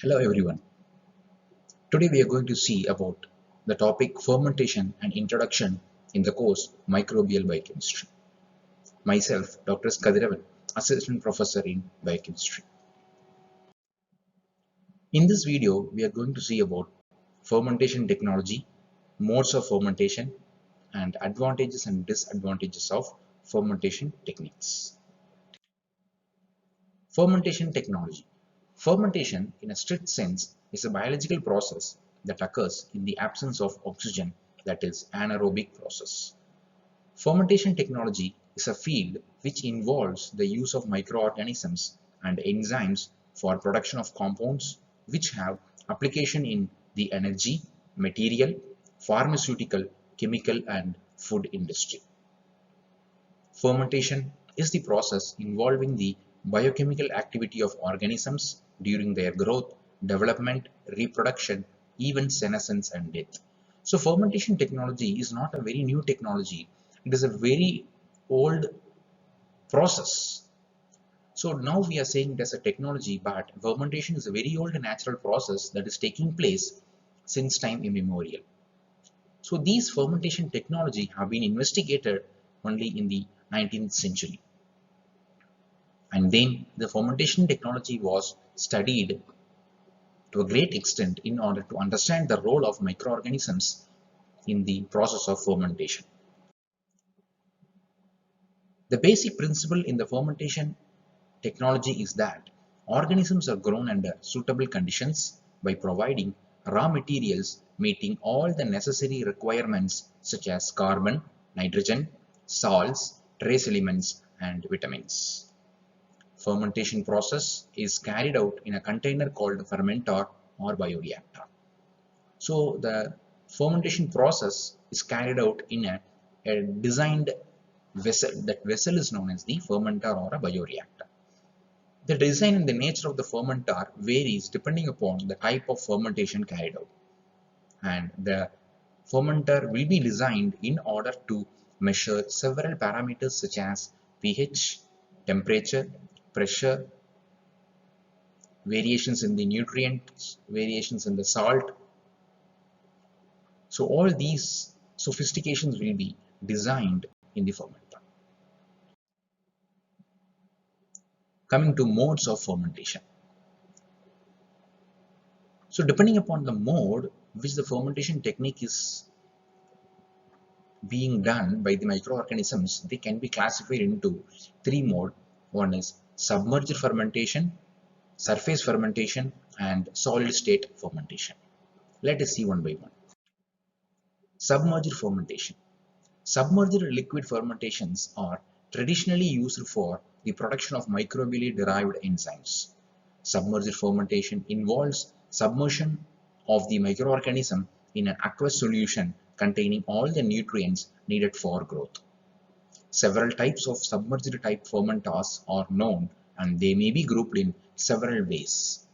Hello everyone. Today we are going to see about the topic fermentation and introduction in the course Microbial Biochemistry. Myself, Dr. Kadiravan, Assistant Professor in Biochemistry. In this video, we are going to see about fermentation technology, modes of fermentation, and advantages and disadvantages of fermentation techniques. Fermentation technology. Fermentation, in a strict sense, is a biological process that occurs in the absence of oxygen, that is, anaerobic process. Fermentation technology is a field which involves the use of microorganisms and enzymes for production of compounds which have application in the energy, material, pharmaceutical, chemical, and food industry. Fermentation is the process involving the biochemical activity of organisms during their growth, development, reproduction, even senescence and death. So fermentation technology is not a very new technology. It is a very old process. So now we are saying it as a technology, but fermentation is a very old natural process that is taking place since time immemorial. So these fermentation technology have been investigated only in the 19th century. And then the fermentation technology was studied to a great extent in order to understand the role of microorganisms in the process of fermentation. The basic principle in the fermentation technology is that organisms are grown under suitable conditions by providing raw materials meeting all the necessary requirements such as carbon, nitrogen, salts, trace elements, and vitamins. Fermentation process is carried out in a container called fermenter or bioreactor. So the fermentation process is carried out in a designed vessel. That vessel is known as the fermenter or a bioreactor. The design and the nature of the fermenter varies depending upon the type of fermentation carried out. And the fermenter will be designed in order to measure several parameters such as pH, temperature, pressure, variations in the nutrients, variations in the salt. So all these sophistications will be designed in the fermenter. Coming to modes of fermentation. So depending upon the mode which the fermentation technique is being done by the microorganisms, they can be classified into three modes. One is submerged fermentation, surface fermentation, and solid state fermentation. Let us see one by one. Submerged fermentation. Submerged liquid fermentations are traditionally used for the production of microbially derived enzymes. Submerged fermentation involves submersion of the microorganism in an aqueous solution containing all the nutrients needed for growth. Several types of submerged type fermenters are known, and they may be grouped in several ways.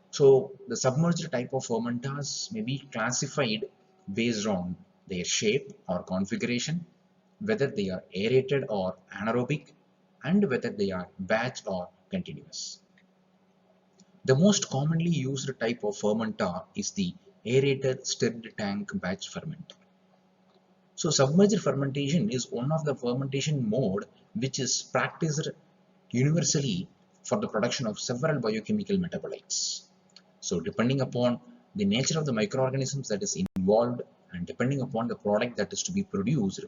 So the submerged type of fermenters may be classified based on their shape or configuration, whether they are aerated or anaerobic, and whether they are batch or continuous. The most commonly used type of fermenter is the aerated stirred tank batch fermenter. So submerged fermentation is one of the fermentation mode which is practiced universally for the production of several biochemical metabolites. So depending upon the nature of the microorganisms that is involved and depending upon the product that is to be produced,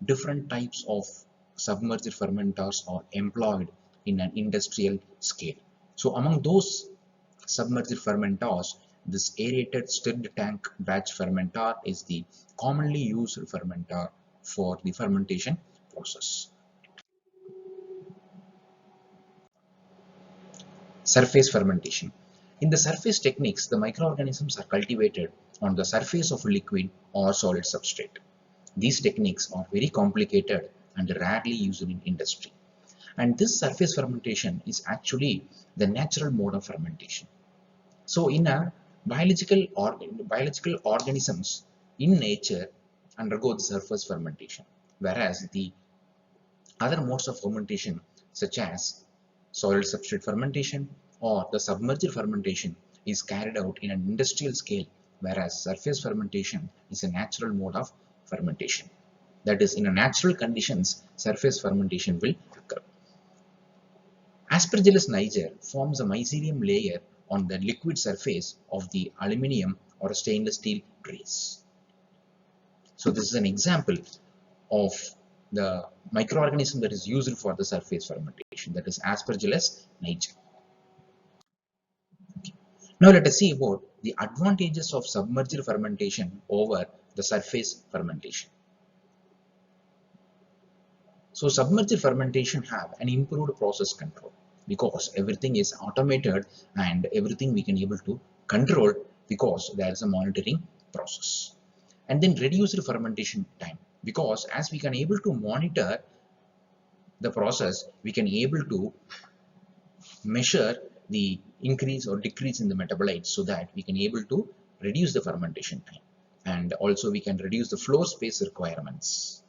different types of submerged fermenters are employed in an industrial scale. So among those submerged fermenters, this aerated stirred tank batch fermenter is the commonly used fermenter for the fermentation process. Surface fermentation. In the surface techniques, the microorganisms are cultivated on the surface of a liquid or solid substrate. These techniques are very complicated and rarely used in industry. And this surface fermentation is actually the natural mode of fermentation. So in a biological organisms in nature undergo the surface fermentation, whereas the other modes of fermentation such as solid substrate fermentation, or the submerged fermentation is carried out in an industrial scale, whereas surface fermentation is a natural mode of fermentation. That is, in a natural conditions, surface fermentation will occur. Aspergillus niger forms a mycelium layer on the liquid surface of the aluminium or stainless steel trays. So this is an example of the microorganism that is used for the surface fermentation, that is Aspergillus niger. Now let us see about the advantages of submerged fermentation over the surface fermentation. So submerged fermentation have an improved process control because everything is automated and everything we can able to control because there is a monitoring process. And then reduced fermentation time, because as we can able to monitor the process, we can able to measure the increase or decrease in the metabolites, so that we can able to reduce the fermentation time, and also we can reduce the floor space requirements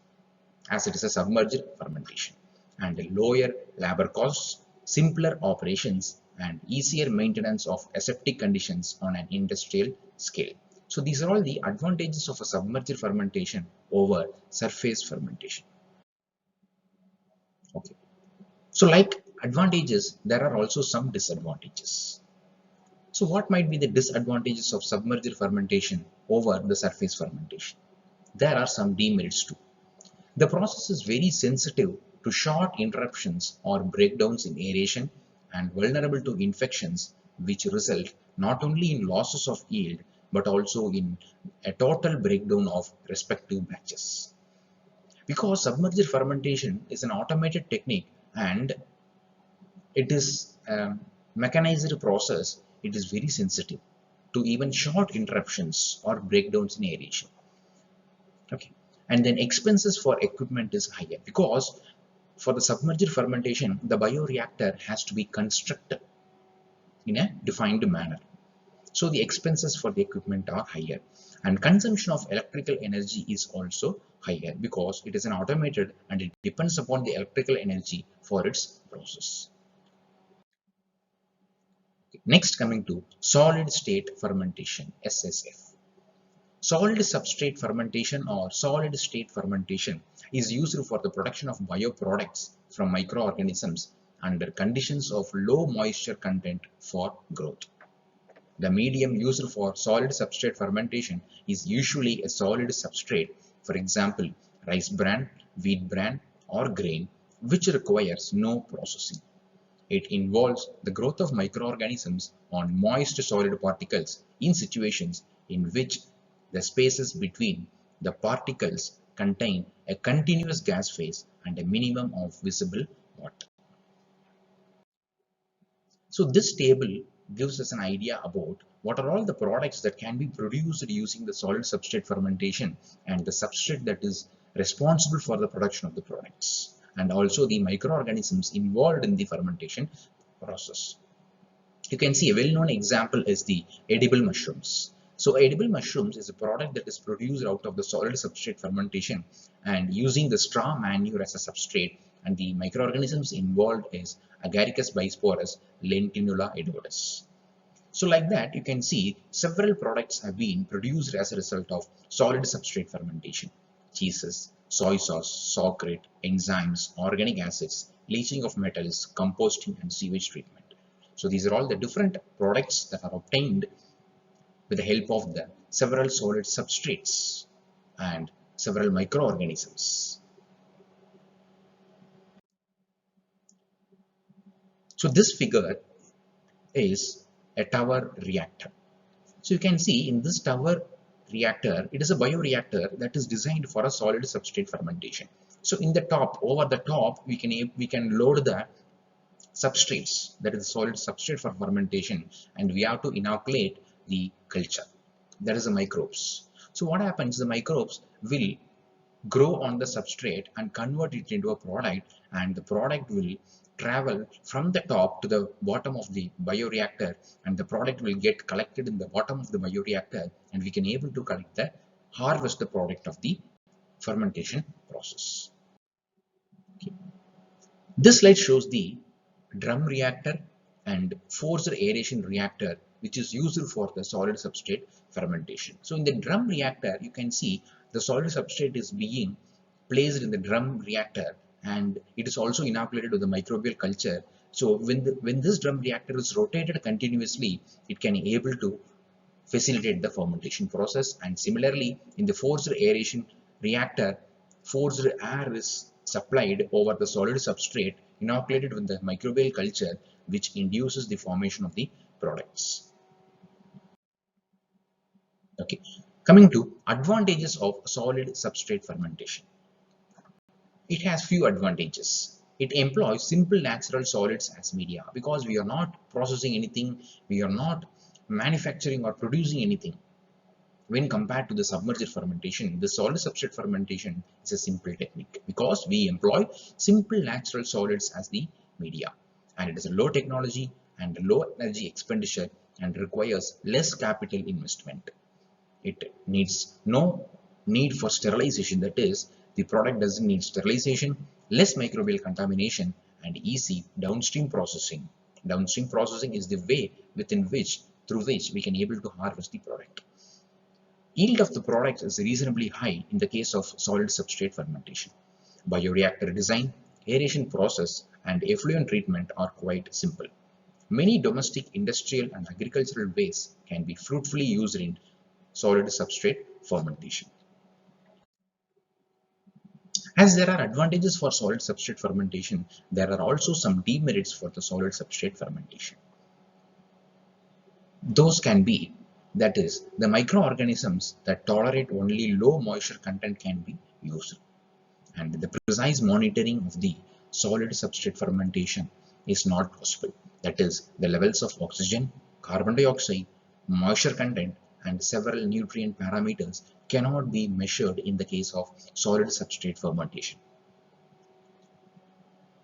as it is a submerged fermentation, and lower labor costs, simpler operations, and easier maintenance of aseptic conditions on an industrial scale. So these are all the advantages of a submerged fermentation over surface fermentation. Okay. So like advantages, there are also some disadvantages. So what might be the disadvantages of submerged fermentation over the surface fermentation? There are some demerits too. The process is very sensitive to short interruptions or breakdowns in aeration and vulnerable to infections, which result not only in losses of yield but also in a total breakdown of respective batches. Because submerged fermentation is an automated technique and it is a mechanized process, it is very sensitive to even short interruptions or breakdowns in aeration. Okay. And then expenses for equipment is higher because for the submerged fermentation, the bioreactor has to be constructed in a defined manner. So the expenses for the equipment are higher, and consumption of electrical energy is also higher because it is an automated and it depends upon the electrical energy for its process. Next, coming to solid state fermentation, SSF. Solid substrate fermentation or solid state fermentation is used for the production of bioproducts from microorganisms under conditions of low moisture content for growth. The medium used for solid substrate fermentation is usually a solid substrate, for example, rice bran, wheat bran, or grain, which requires no processing. It involves the growth of microorganisms on moist solid particles in situations in which the spaces between the particles contain a continuous gas phase and a minimum of visible water. So this table gives us an idea about what are all the products that can be produced using the solid substrate fermentation and the substrate that is responsible for the production of the products, and also the microorganisms involved in the fermentation process. You can see a well-known example is the edible mushrooms. So edible mushrooms is a product that is produced out of the solid substrate fermentation and using the straw manure as a substrate, and the microorganisms involved is Agaricus bisporus, Lentinula edodes. So like that, you can see several products have been produced as a result of solid substrate fermentation. Cheeses, soy sauce, sauerkraut, enzymes, organic acids, leaching of metals, composting, and sewage treatment. So these are all the different products that are obtained with the help of the several solid substrates and several microorganisms. So this figure is a tower reactor. So you can see in this tower reactor, it is a bioreactor that is designed for a solid substrate fermentation. So in the top, over the top, we can load the substrates, that is solid substrate for fermentation, and we have to inoculate the culture, that is the microbes. So what happens, the microbes will grow on the substrate and convert it into a product, and the product will travel from the top to the bottom of the bioreactor, and the product will get collected in the bottom of the bioreactor, and we can able to collect the harvest the product of the fermentation process. Okay. This slide shows the drum reactor and forced aeration reactor, which is used for the solid substrate fermentation. So in the drum reactor, you can see the solid substrate is being placed in the drum reactor, and it is also inoculated with the microbial culture. So when this drum reactor is rotated continuously, it can able to facilitate the fermentation process. And similarly, in the forced aeration reactor, forced air is supplied over the solid substrate inoculated with the microbial culture, which induces the formation of the products. Okay, coming to advantages of solid substrate fermentation. It has few advantages. It employs simple natural solids as media because we are not processing anything, we are not manufacturing or producing anything. When compared to the submerged fermentation, the solid substrate fermentation is a simple technique because we employ simple natural solids as the media, and it is a low technology and low energy expenditure and requires less capital investment. It needs no need for sterilization, that is, the product doesn't need sterilization, less microbial contamination, and easy downstream processing. Downstream processing is the way through which we can able to harvest the product. Yield of the product is reasonably high in the case of solid substrate fermentation. Bioreactor design, aeration process, and effluent treatment are quite simple. Many domestic, industrial, and agricultural waste can be fruitfully used in solid substrate fermentation. As there are advantages for solid substrate fermentation, there are also some demerits for the solid substrate fermentation. Those can be, that is, the microorganisms that tolerate only low moisture content can be used, and the precise monitoring of the solid substrate fermentation is not possible. That is, the levels of oxygen, carbon dioxide, moisture content, and several nutrient parameters cannot be measured in the case of solid substrate fermentation.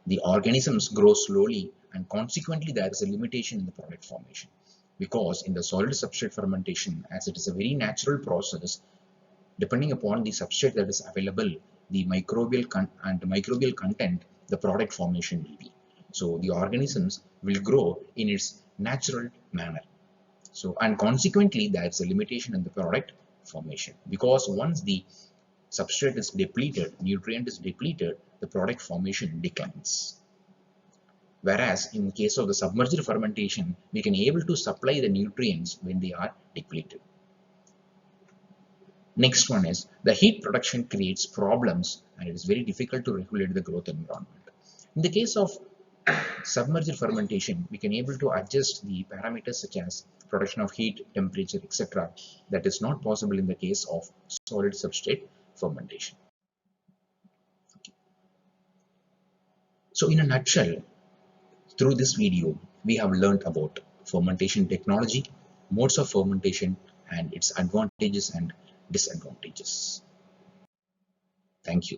The organisms grow slowly, and consequently there is a limitation in the product formation, because in the solid substrate fermentation, as it is a very natural process, depending upon the substrate that is available, the microbial content, the product formation will be. So the organisms will grow in its natural manner. So, and consequently there is a limitation in the product formation, because once the substrate is depleted, nutrient is depleted, the product formation declines. Whereas in case of the submerged fermentation, we can able to supply the nutrients when they are depleted. Next one is the heat production creates problems, and it is very difficult to regulate the growth environment. In the case of submerged fermentation, we can able to adjust the parameters such as production of heat, temperature, etc. That is not possible in the case of solid substrate fermentation. So in a nutshell, through this video, we have learned about fermentation technology, modes of fermentation, and its advantages and disadvantages. Thank you.